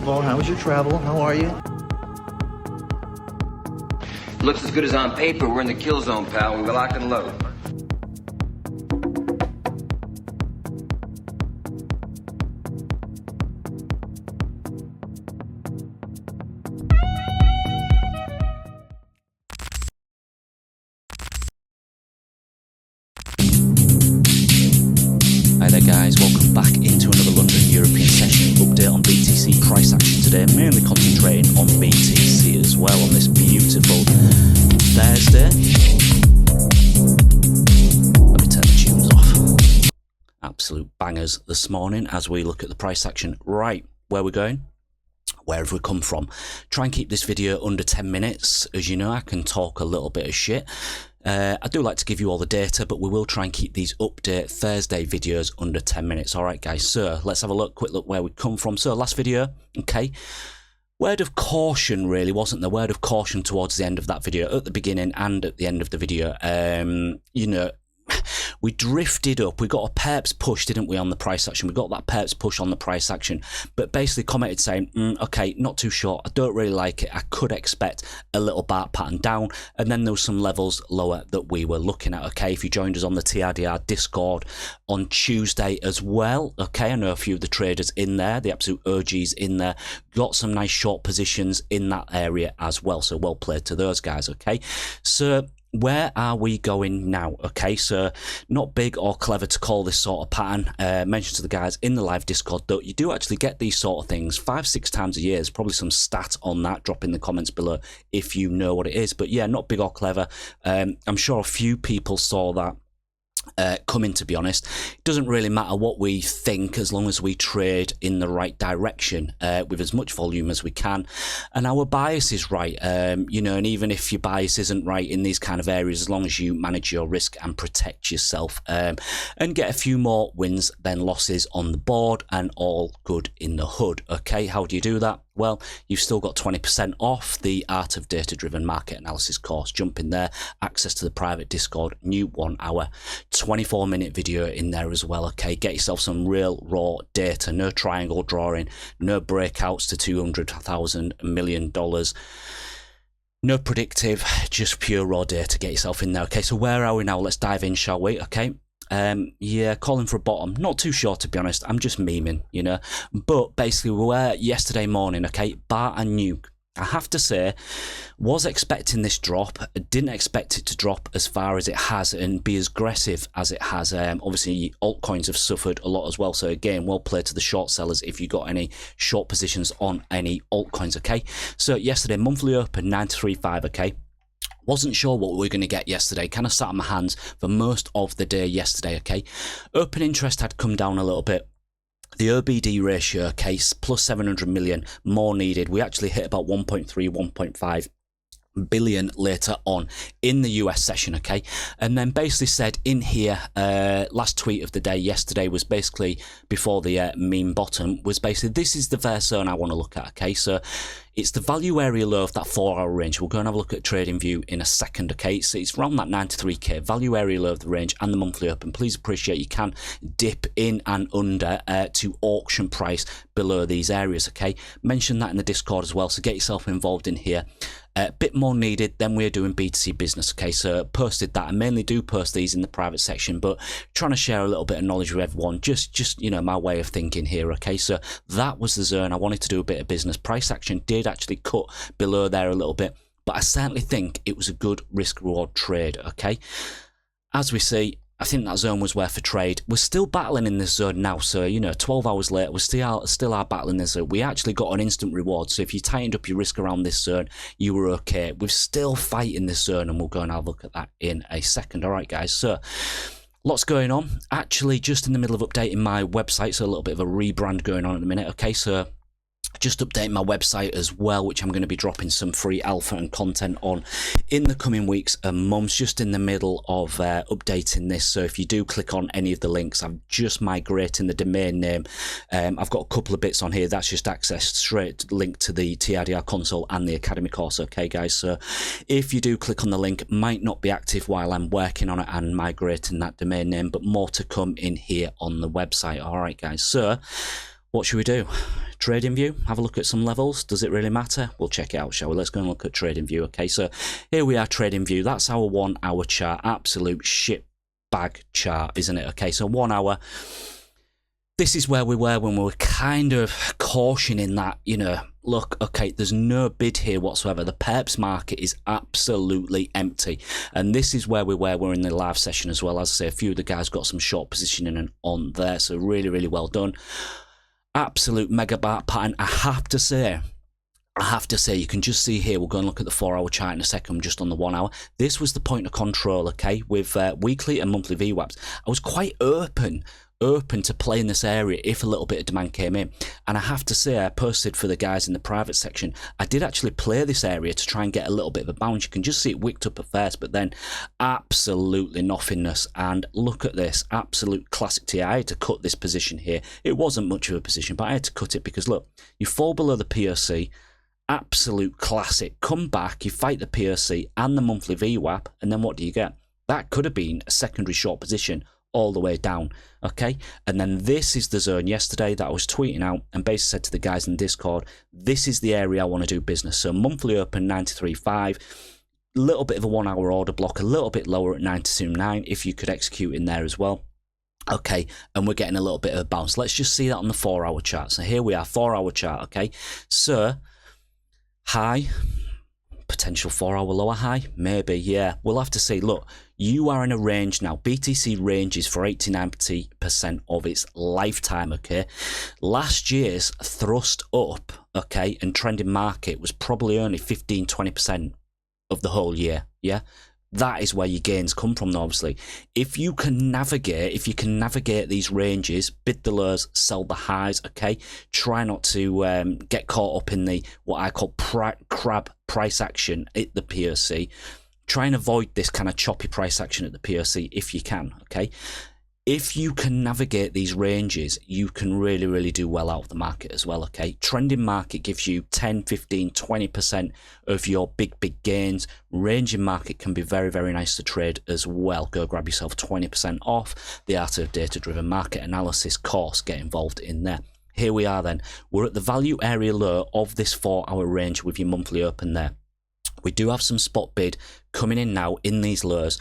of all, how was your travel? How are you? Looks as good as on paper. We're in the kill zone, pal. We're locked and loaded. Hi there guys, welcome back into another London European session update on BTC price action today, mainly concentrating on BTC as well on this beautiful Thursday. Let me turn the tunes off. Absolute bangers this morning as we look at the price action. Right, where we're going? Where have we come from? Try and keep this video under 10 minutes. As you know, I can talk a little bit of shit. I do like to give you all the data, but we will try and keep these update Thursday videos under 10 minutes. All right, guys. So let's have a quick look where we come from. So last video, okay. Word of caution, really, wasn't there? Word of caution towards the end of that video, at the beginning and at the end of the video. You know, we drifted up. We got a perps push, didn't we, on the price action? We got that perps push on the price action, but basically commented saying, okay, not too sure. I don't really like it. I could expect a little Bart pattern down. And then there was some levels lower that we were looking at. Okay, if you joined us on the TRDR Discord on Tuesday as well. Okay, I know a few of the traders in there, the absolute OGs in there, got some nice short positions in that area as well. So well played to those guys. Okay, so where are we going now? Okay, so not big or clever to call this sort of pattern. Mention to the guys in the live Discord though, you do actually get these sort of things 5-6 times a year. There's probably some stat on that. Drop in the comments below if you know what it is. But yeah, not big or clever. I'm sure a few people saw that coming, to be honest. It doesn't really matter what we think as long as we trade in the right direction with as much volume as we can, and our bias is right. You know, and even if your bias isn't right in these kind of areas, as long as you manage your risk and protect yourself and get a few more wins than losses on the board, and all good in the hood. Okay, how do you do that? Well, you've still got 20% off the Art of Data-Driven Market Analysis course. Jump in there, access to the private Discord, new 1 hour, 24-minute video in there as well. Okay, get yourself some real raw data, no triangle drawing, no breakouts to $200,000 million. No predictive, just pure raw data. Get yourself in there. Okay, so where are we now? Let's dive in, shall we? Okay. Yeah, calling for a bottom. Not too sure, to be honest. I'm just memeing, you know. But basically, we were yesterday morning, okay, Bart and Nuke. I have to say, was expecting this drop. I didn't expect it to drop as far as it has and be as aggressive as it has. Obviously, altcoins have suffered a lot as well. So again, well played to the short sellers if you got any short positions on any altcoins, okay. So yesterday, monthly open 93.5, okay. Wasn't sure what we were going to get yesterday. Kind of sat on my hands for most of the day yesterday, okay. Open interest had come down a little bit. The OBD ratio case plus 700 million more needed. We actually hit about 1.3, 1.5 billion later on in the US session, okay. And then basically said in here, last tweet of the day yesterday was basically before the meme bottom, was basically, this is the first zone I want to look at, okay. So it's the value area low of that 4-hour range. We'll go and have a look at trading view in a second, okay. So it's around that 93k value area low of the range and the monthly open. Please appreciate you can dip in and under to auction price below these areas, okay. Mention that in the Discord as well, so get yourself involved in here. A bit more needed than we're doing B2C business, okay. So posted that. I mainly do post these in the private section, but trying to share a little bit of knowledge with everyone, just you know, my way of thinking here, okay. So that was the zone I wanted to do a bit of business. Price action did actually cut below there a little bit, but I certainly think it was a good risk reward trade, okay. As we see, I think that zone was worth a trade. We're still battling in this zone now, so you know, 12 hours later, we still are battling this zone. We actually got an instant reward, so if you tightened up your risk around this zone, you were okay. We're still fighting this zone, and we'll go and have a look at that in a second. All right, guys, so lots going on. Actually, just in the middle of updating my website, so a little bit of a rebrand going on at the minute, okay. So just updating my website as well, which I'm going to be dropping some free alpha and content on in the coming weeks and months. Just in the middle of updating this, so if you do click on any of the links, I'm just migrating the domain name. I've got a couple of bits on here that's just accessed straight link to the TRDR console and the academy course, okay guys. So if you do click on the link, it might not be active while I'm working on it and migrating that domain name, but more to come in here on the website. All right guys, so What should we do? Trading view, have a look at some levels. Does it really matter? We'll check it out, shall we? Let's go and look at trading view. Okay, so here we are, trading view. That's our 1 hour chart. Absolute shit bag chart, isn't it? Okay, so 1 hour. This is where we were when we were kind of cautioning that, you know, look, okay, there's no bid here whatsoever. The perps market is absolutely empty. And this is where we were. We're in the live session as well. As I say, a few of the guys got some short positioning on there. So really, really well done. Absolute mega Bart pattern. I have to say, you can just see here, we'll go and look at the 4 hour chart in a second, just on the 1 hour. This was the point of control, okay, with weekly and monthly VWAPs. I was quite open to play in this area if a little bit of demand came in. And I have to say, I posted for the guys in the private section, I did actually play this area to try and get a little bit of a bounce. You can just see it wicked up at first, but then absolutely nothingness. And look at this, absolute classic T. I had to cut this position here. It wasn't much of a position, but I had to cut it because look, you fall below the POC, absolute classic. Come back, you fight the POC and the monthly VWAP, and then what do you get? That could have been a secondary short position all the way down, okay? And then this is the zone yesterday that I was tweeting out and basically said to the guys in Discord, this is the area I want to do business. So monthly open 93.5, a little bit of a 1 hour order block, a little bit lower at 92.9 if you could execute in there as well. Okay, and we're getting a little bit of a bounce. Let's just see that on the 4 hour chart. So here we are, 4 hour chart, okay? So high, potential 4 hour lower high, maybe, yeah. We'll have to see. Look, you are in a range now. BTC ranges for 80-90% of its lifetime, okay? Last year's thrust up, okay, and trending market was probably only 15-20% of the whole year, yeah? That is where your gains come from, obviously. If you can navigate these ranges, bid the lows, sell the highs, okay? Try not to get caught up in the, what I call crab price action at the POC. Try and avoid this kind of choppy price action at the POC if you can, okay? If you can navigate these ranges, you can really, really do well out of the market as well, okay? Trending market gives you 10, 15, 20% of your big gains. Ranging market can be very, very nice to trade as well. Go grab yourself 20% off the Art of Data-Driven Market Analysis course. Get involved in there. Here we are then. We're at the value area low of this 4 hour range with your monthly open there. We do have some spot bid coming in now in these lows.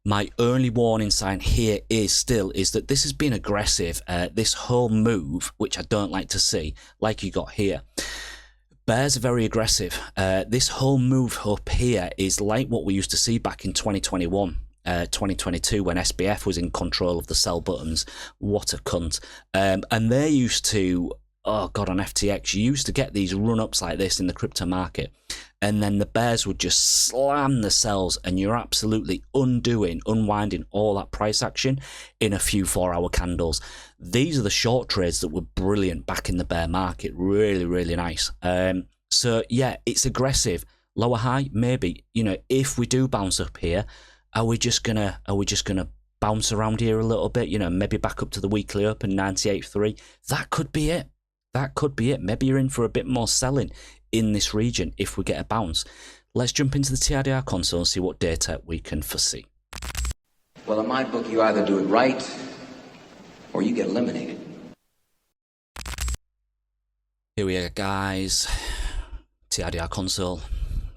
My only warning sign here is that this has been aggressive. This whole move, which I don't like to see, like you got here. Bears are very aggressive. This whole move up here is like what we used to see back in 2021. 2022 when SBF was in control of the sell buttons. What a cunt. And they used to, oh God, on FTX, you used to get these run-ups like this in the crypto market. And then the bears would just slam the sells and you're absolutely unwinding all that price action in a few 4 hour candles. These are the short trades that were brilliant back in the bear market. Really, really nice. So yeah, it's aggressive. Lower high, maybe. You know, if we do bounce up here, are we just gonna bounce around here a little bit? You know, maybe back up to the weekly open 98.3. That could be it. That could be it. Maybe you're in for a bit more selling in this region if we get a bounce. Let's jump into the TRDR console and see what data we can foresee. Well, in my book, you either do it right or you get eliminated. Here we are, guys. TRDR console.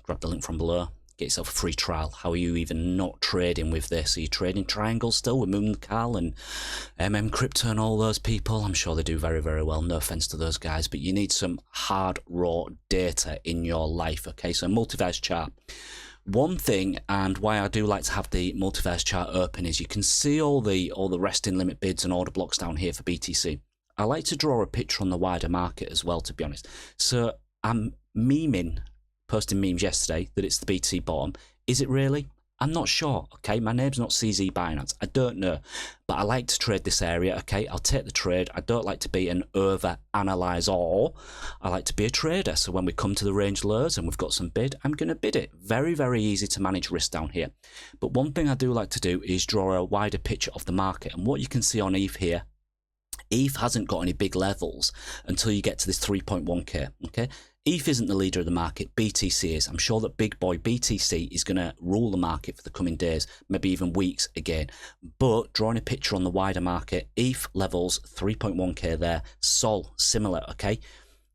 Grab the link from below. Get yourself a free trial. How are you even not trading with this? Are you trading triangles still with Moon Carl and Crypto and all those people? I'm sure they do very, very well. No offense to those guys, but you need some hard, raw data in your life. Okay, so multiverse chart. One thing, and why I do like to have the multiverse chart open, is you can see all the resting limit bids and order blocks down here for BTC. I like to draw a picture on the wider market as well, to be honest. So I'm posting memes yesterday that it's the BTC bottom. Is it really? I'm not sure, okay? My name's not CZ Binance. I don't know. But I like to trade this area, okay? I'll take the trade. I don't like to be an over-analyzer. I like to be a trader. So when we come to the range lows and we've got some bid, I'm going to bid it. Very, very easy to manage risk down here. But one thing I do like to do is draw a wider picture of the market. And what you can see on ETH here, ETH hasn't got any big levels until you get to this 3.1k, okay? ETH isn't the leader of the market, BTC is. I'm sure that big boy BTC is going to rule the market for the coming days, maybe even weeks again. But drawing a picture on the wider market, ETH levels 3.1k there, Sol similar, okay?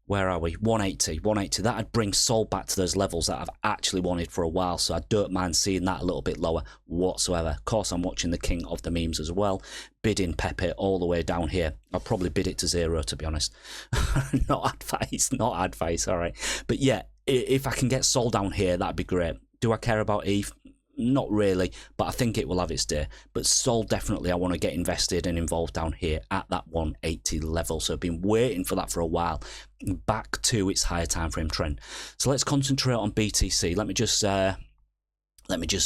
Where are we? 180, 180. That'd bring Sol back to those levels that I've actually wanted for a while, so I don't mind seeing that a little bit lower whatsoever. Of course, I'm watching the king of the memes as well, bidding Pepe all the way down here. I'll probably bid it to 0, to be honest. Not advice, not advice, all right. But yeah, if I can get Sol down here, that'd be great. Do I care about ETH? Not really, but I think it will have its day. But Sol, definitely I want to get invested and involved down here at that 180 level. So I've been waiting for that for a while, back to its higher time frame trend. So let's concentrate on BTC. Let me just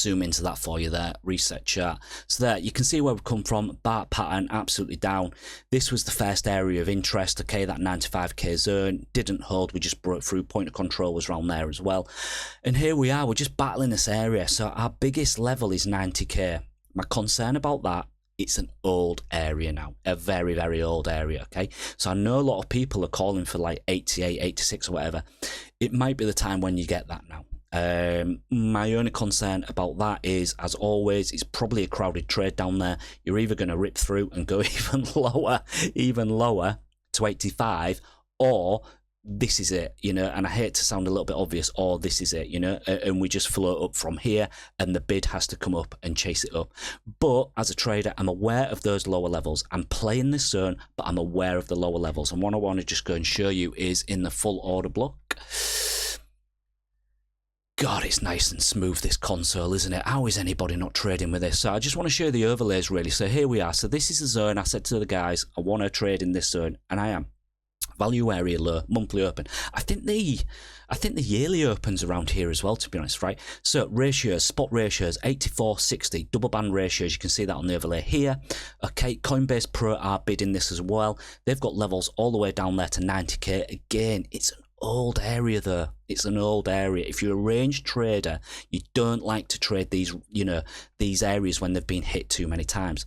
zoom into that for you there, reset chart. So there, you can see where we've come from. Bart pattern, absolutely down. This was the first area of interest, okay, that 95k zone. Didn't hold, we just broke through. Point of control was around there as well. And here we are, we're just battling this area. So our biggest level is 90k. My concern about that, it's an old area now, a very, very old area, okay? So I know a lot of people are calling for like 88, 86 or whatever. It might be the time when you get that now. My only concern about that is, as always, it's probably a crowded trade down there. You're either going to rip through and go even lower to 85, or this is it, you know, and I hate to sound a little bit obvious, or this is it, you know, and we just float up from here and the bid has to come up and chase it up. But as a trader, I'm aware of those lower levels. I'm playing this zone, but I'm aware of the lower levels. And what I want to just go and show you is in the full order block. God, it's nice and smooth, this console, isn't it? How is anybody not trading with this? So I just want to show you the overlays, really. So here we are. So this is the zone. I said to the guys, I want to trade in this zone, and I am. Value area low, monthly open. I think the yearly opens around here as well, to be honest, right? So ratios, spot ratios, 84-60, double band ratios. You can see that on the overlay here. Okay, Coinbase Pro are bidding this as well. They've got levels all the way down there to 90k. Again, it's an old area though. It's an old area. If you're a range trader, you don't like to trade these, you know, these areas when they've been hit too many times.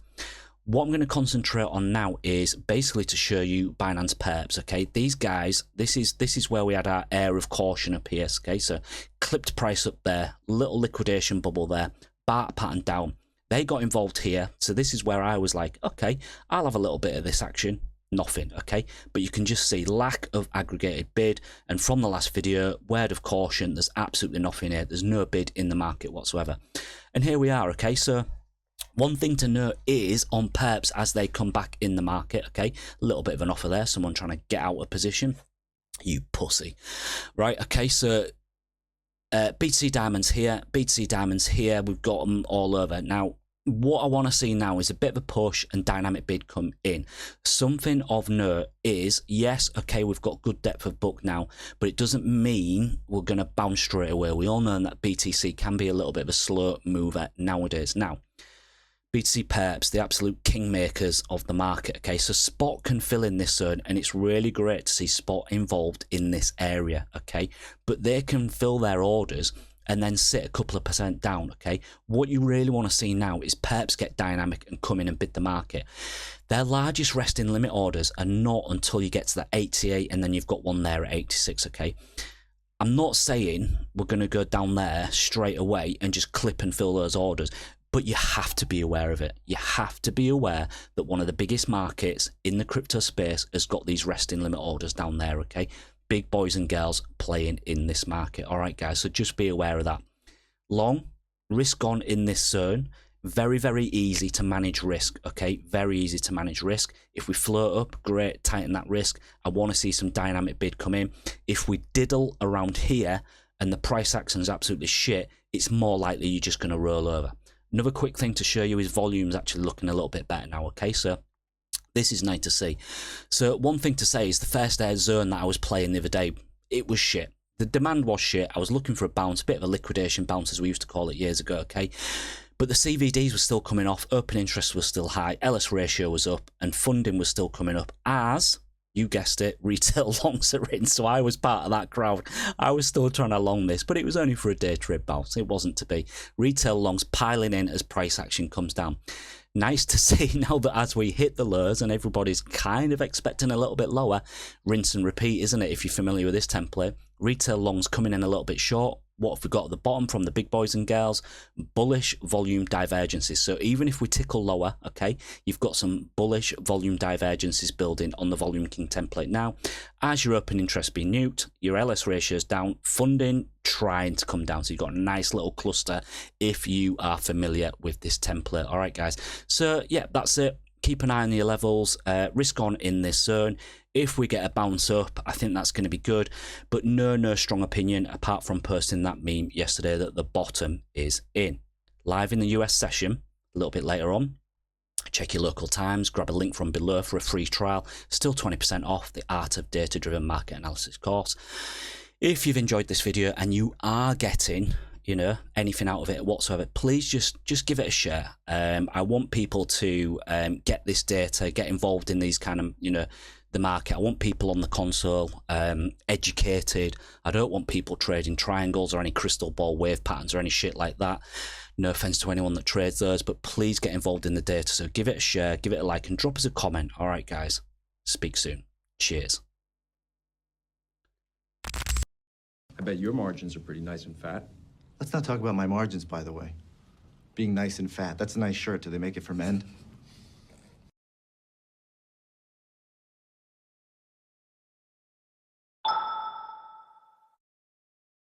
What I'm going to concentrate on now is basically to show you Binance perps, okay? These guys, this is where we had our air of caution up here, okay? So clipped price up there, little liquidation bubble there, Bart pattern down. They got involved here, so this is where I was like, okay, I'll have a little bit of this action. Nothing, okay? But you can just see lack of aggregated bid, and from the last video, word of caution, there's absolutely nothing here. There's no bid in the market whatsoever. And here we are, okay? So one thing to note is on perps as they come back in the market, okay? A little bit of an offer there, someone trying to get out of position. You pussy. Right, okay, so BTC Diamonds here, BTC Diamonds here, we've got them all over. Now, what I want to see now is a bit of a push and dynamic bid come in. Something of note is, yes, okay, we've got good depth of book now, but it doesn't mean we're going to bounce straight away. We all know that BTC can be a little bit of a slow mover nowadays. Now, BTC perps, the absolute kingmakers of the market, okay? So spot can fill in this zone, and it's really great to see spot involved in this area, okay? But they can fill their orders and then sit a couple of % down, okay? What you really want to see now is perps get dynamic and come in and bid the market. Their largest resting limit orders are not until you get to the 88, and then you've got one there at 86, okay? I'm not saying we're going to go down there straight away and just clip and fill those orders, but you have to be aware of it. You have to be aware that one of the biggest markets in the crypto space has got these resting limit orders down there, okay? Big boys and girls playing in this market. All right, guys, so just be aware of that. Long, risk on in this zone. Very, very easy to manage risk, okay? Very easy to manage risk. If we float up, great, tighten that risk. I want to see some dynamic bid come in. If we diddle around here and the price action is absolutely shit, it's more likely you're just going to roll over. Another quick thing to show you is volume's actually looking a little bit better now, okay? So this is nice to see. So one thing to say is the first air zone that I was playing the other day, it was shit. The demand was shit. I was looking for a bounce, a bit of a liquidation bounce as we used to call it years ago, okay? But the CVDs were still coming off, open interest was still high, LS ratio was up, and funding was still coming up as, you guessed it, retail longs are in. So I was part of that crowd. I was still trying to long this, but it was only for a day trade bounce. It wasn't to be. Retail longs piling in as price action comes down. nice to see now that as we hit the lows and everybody's kind of expecting a little bit lower, rinse and repeat, isn't it? If you're familiar with this template, retail longs coming in a little bit short. What have we got at the bottom from the big boys and girls? Bullish volume divergences. So even if we tickle lower, okay, you've got some bullish volume divergences building on the Volume King template. Now, as your open interest being nuked, your LS ratio is down, funding trying to come down. So you've got a nice little cluster if you are familiar with this template. All right, guys. So yeah, that's it. Keep an eye on your levels, risk on in this zone. If we get a bounce up, I think that's going to be good, but no strong opinion apart from posting that meme yesterday that the bottom is in. Live in the US session a little bit later on. Check your local times, grab a link from below for a free trial. Still 20% off the Art of Data-Driven Market Analysis course. If you've enjoyed this video and you are getting, you know, anything out of it whatsoever, please just give it a share. I want people to get this data, get involved in these kind of, you know, the market. I want people on the console, educated. I don't want people trading triangles or any crystal ball wave patterns or any shit like that. No offense to anyone that trades those, but please get involved in the data. So give it a share, give it a like, and drop us a comment. All right, guys. Speak soon. Cheers. I bet your margins are pretty nice and fat. Let's not talk about my margins, by the way. Being nice and fat. That's a nice shirt. Do they make it for men?